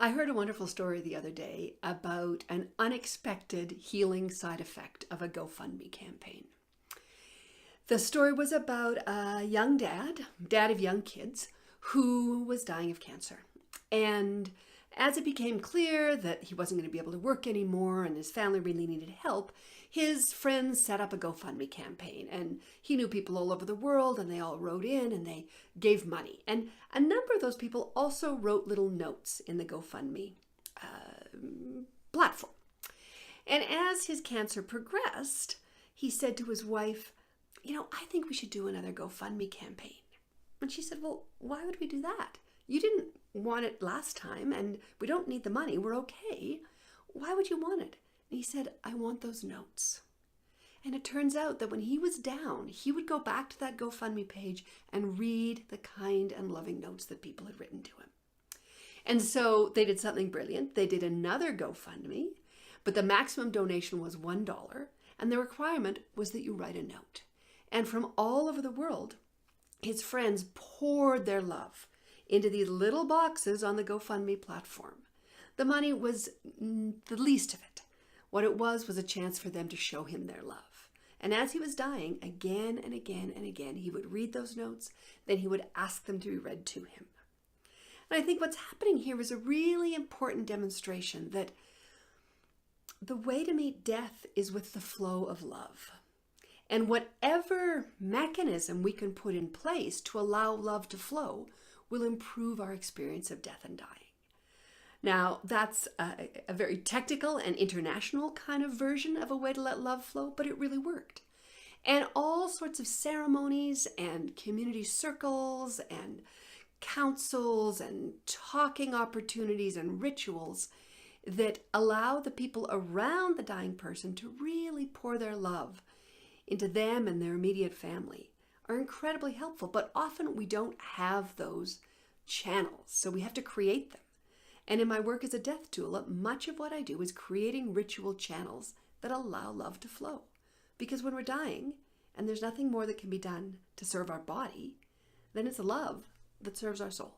I heard a wonderful story the other day about an unexpected healing side effect of a GoFundMe campaign. The story was about a young dad of young kids, who was dying of cancer. And as it became clear that he wasn't going to be able to work anymore and his family really needed help, his friends set up a GoFundMe campaign. And he knew people all over the world, and they all wrote in and they gave money. And a number of those people also wrote little notes in the GoFundMe platform. And as his cancer progressed, he said to his wife, I think we should do another GoFundMe campaign. And she said, well, why would we do that? You didn't want it last time, and we don't need the money. We're okay. Why would you want it? And he said, I want those notes. And it turns out that when he was down, he would go back to that GoFundMe page and read the kind and loving notes that people had written to him. And so they did something brilliant. They did another GoFundMe, but the maximum donation was $1, and the requirement was that you write a note. And from all over the world, his friends poured their love into these little boxes on the GoFundMe platform. The money was the least of it. What it was a chance for them to show him their love. And as he was dying, again and again and again, he would read those notes, then he would ask them to be read to him. And I think what's happening here is a really important demonstration that the way to meet death is with the flow of love. And whatever mechanism we can put in place to allow love to flow will improve our experience of death and dying. Now, that's a very technical and international kind of version of a way to let love flow, but it really worked. And all sorts of ceremonies and community circles and councils and talking opportunities and rituals that allow the people around the dying person to really pour their love into them and their immediate family are incredibly helpful, but often we don't have those channels, so we have to create them. And in my work as a death doula, much of what I do is creating ritual channels that allow love to flow. Because when we're dying and there's nothing more that can be done to serve our body, then it's love that serves our soul.